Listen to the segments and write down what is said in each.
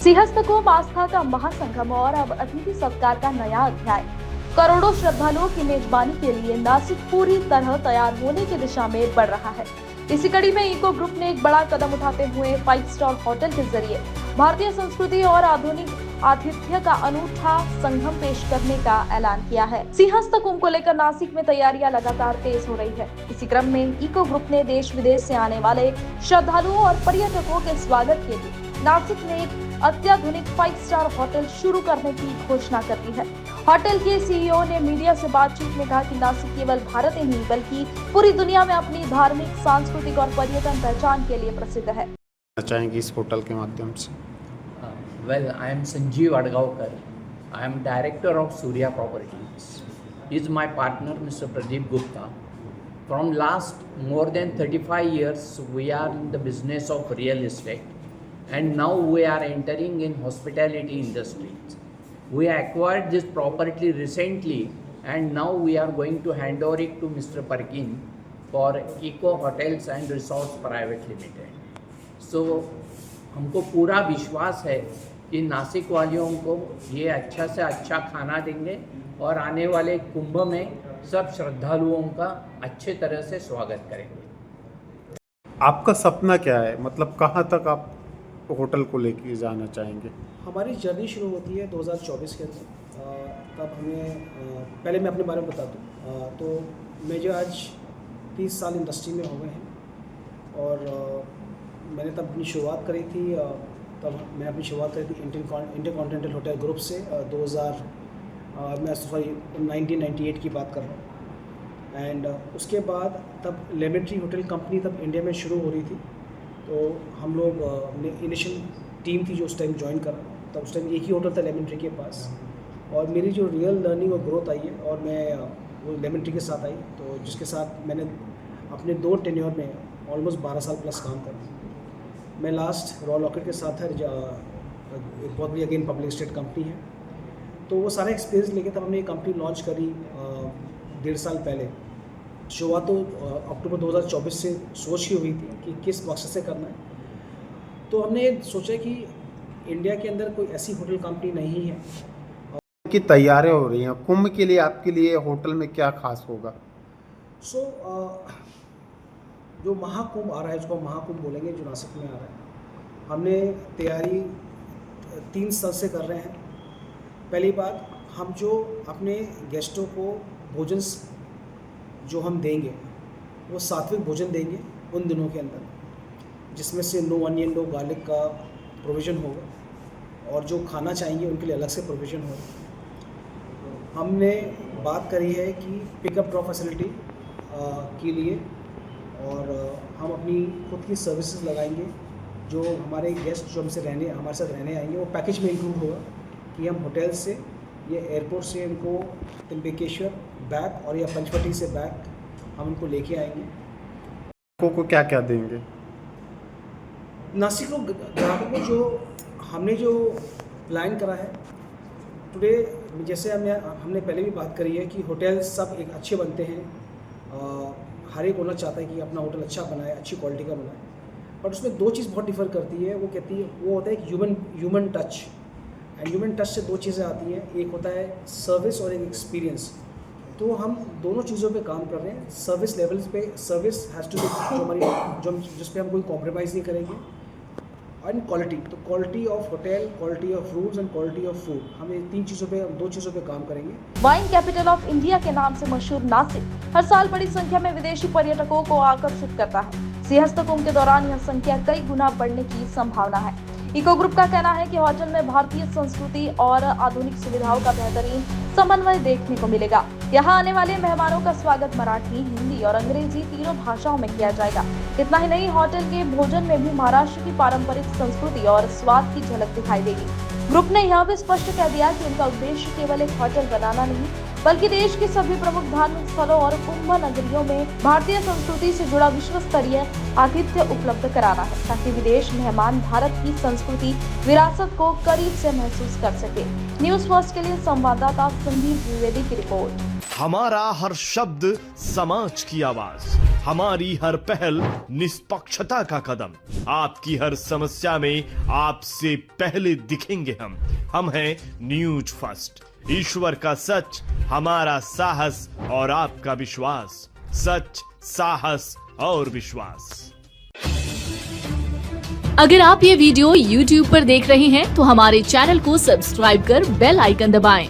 सिंहस्थ कुंभ आस्था का महासंगम और अब अतिथि सत्कार का नया अध्याय। करोड़ों श्रद्धालुओं की मेजबानी के लिए नासिक पूरी तरह तैयार होने की दिशा में बढ़ रहा है। इसी कड़ी में इको ग्रुप ने एक बड़ा कदम उठाते हुए 5 स्टार होटल के जरिए भारतीय संस्कृति और आधुनिक आतिथ्य का अनूठा संगम पेश करने का ऐलान किया है। सिंहस्थ कुंभ को लेकर नासिक में तैयारियां लगातार तेज हो रही है। इसी क्रम में इको ग्रुप ने देश विदेश से आने वाले श्रद्धालुओं और पर्यटकों के स्वागत के लिए नासिक में एक अत्याधुनिक 5 स्टार होटल शुरू करने की घोषणा कर दी है। होटल के सीईओ ने मीडिया से बातचीत में कहा कि नासिक केवल भारत ही नहीं बल्कि पूरी दुनिया में अपनी धार्मिक, सांस्कृतिक और पर्यटन पहचान के लिए प्रसिद्ध है। चाहेंगे इस होटल के माध्यम से। Well, I am Sanjeev Adgaonkar. I am director of Surya Properties. He is my partner, Mr. Pradeep Gupta. From last more than 35 years, we are in the business of real estate, and now we are entering in hospitality industries. We acquired this property recently, and now we are going to hand over it to Mr. Parkin for Eco Hotels and Resorts Private Limited. So, हमको पूरा विश्वास है कि नासिक वालियों को ये अच्छा से अच्छा खाना देंगे और आने वाले कुंभ में सब श्रद्धालुओं का अच्छे तरह से स्वागत करेंगे। आपका सपना क्या है, मतलब कहाँ तक आप होटल को लेके जाना चाहेंगे? हमारी जर्नी शुरू होती है 2024 के अंदर। तब हमें पहले मैं अपने बारे में बता दूँ तो मैं जो आज 30 साल इंडस्ट्री में हो गए हैं और मैंने तब अपनी शुरुआत करी थी। तब मैंने अपनी शुरुआत करी थी इंटरकॉन्टिनेंटल होटल ग्रुप से 1998 की बात कर रहा हूँ। एंड उसके बाद तब लेमन ट्री होटल कंपनी तब इंडिया में शुरू हो रही थी। तो हम लोग अपने इनिशियल टीम थी जो उस टाइम ज्वाइन कर रहा हूँ। तब उस टाइम एक ही होटल था लेमन ट्री के पास और मेरी जो रियल लर्निंग और ग्रोथ आई है और मैं वो लेमन ट्री के साथ आई, तो जिसके साथ मैंने अपने 2 टेन्योर में ऑलमोस्ट 12 साल प्लस काम कर। मैं लास्ट रॉ लॉकेट के साथ है, एक बहुत बड़ी अगेन पब्लिक स्टेट कंपनी है। तो वो सारा एक्सपीरियंस लेके तब हमने ये कंपनी लॉन्च करी 1.5 साल पहले। शुरुआत तो अक्टूबर 2024 से सोच ही हुई थी कि किस मकसद से करना है। तो हमने सोचा कि इंडिया के अंदर कोई ऐसी होटल कंपनी नहीं है की तैयारियां हो रही हैं कुंभ के लिए। आपके लिए होटल में क्या खास होगा? जो महाकुंभ आ रहा है, जिसको महाकुंभ बोलेंगे, जो नासिक में आ रहा है, हमने तैयारी 3 स्तर से कर रहे हैं। पहली बात, हम जो अपने गेस्टों को भोजन जो हम देंगे वो सात्विक भोजन देंगे उन दिनों के अंदर, जिसमें से नो अनियन नो गार्लिक का प्रोविज़न होगा और जो खाना चाहेंगे उनके लिए अलग से प्रोविज़न होगा। हमने बात करी है कि पिकअप ड्रॉप फैसिलिटी के लिए और हम अपनी खुद की सर्विसेज लगाएंगे। जो हमारे गेस्ट जो हमारे साथ रहने आएंगे वो पैकेज में इंक्लूड होगा कि हम होटल से या एयरपोर्ट से उनको त्रिम्बकेश्वर बैक और या पंचवटी से बैक हम उनको लेके आएंगे। को क्या क्या देंगे? नासिक लोग ग्राहकों को जो हमने जो प्लान करा है टुडे, जैसे हमने पहले भी बात करी है कि होटल सब एक अच्छे बनते हैं। हर एक ओनर चाहता है कि अपना होटल अच्छा बनाए, अच्छी क्वालिटी का बनाए, बट उसमें 2 चीज़ बहुत डिफ़र करती है। वो होता है एक human touch, and human touch से 2 चीज़ें आती हैं। एक होता है सर्विस और एक एक्सपीरियंस। तो हम दोनों चीज़ों पे काम कर रहे हैं। सर्विस लेवल्स पे सर्विस हैज़ टू बी जिस पे हम कोई कॉम्प्रोमाइज़ नहीं करेंगे। एंड क्वालिटी, तो quality of hotel, quality of rooms and quality of food, हम 2 चीज़ों पे काम करेंगे। वाइन कैपिटल ऑफ इंडिया के नाम से मशहूर नासिक हर साल बड़ी संख्या में विदेशी पर्यटकों को आकर्षित करता है। सिंहस्थ कुंभ के दौरान यह संख्या कई गुना बढ़ने की संभावना है। इको ग्रुप का कहना है कि होटल में भारतीय संस्कृति और आधुनिक सुविधाओं का बेहतरीन समन्वय देखने को मिलेगा। यहाँ आने वाले मेहमानों का स्वागत मराठी, हिंदी और अंग्रेजी तीनों भाषाओं में किया जाएगा। इतना ही नहीं, होटल के भोजन में भी महाराष्ट्र की पारंपरिक संस्कृति और स्वाद की झलक दिखाई देगी। ग्रुप ने यह भी स्पष्ट कर दिया कि उनका उद्देश्य केवल एक होटल बनाना नहीं बल्कि देश के सभी प्रमुख धार्मिक स्थलों और कुंभ नगरियों में भारतीय संस्कृति से जुड़ा विश्व स्तरीय आतिथ्य उपलब्ध कराना है, ताकि विदेश मेहमान भारत की संस्कृति विरासत को करीब से महसूस कर सके। न्यूज़ फर्स्ट के लिए संवाददाता संदीप द्विवेदी की रिपोर्ट। हमारा हर शब्द समाज की आवाज। हमारी हर पहल निष्पक्षता का कदम। आपकी हर समस्या में आपसे पहले दिखेंगे हम हैं न्यूज फर्स्ट। ईश्वर का सच, हमारा साहस और आपका विश्वास। सच, साहस और विश्वास। अगर आप ये वीडियो YouTube पर देख रहे हैं तो हमारे चैनल को सब्सक्राइब कर बेल आइकन दबाएं।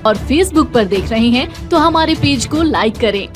और Facebook पर देख रहे हैं तो हमारे पेज को लाइक करें।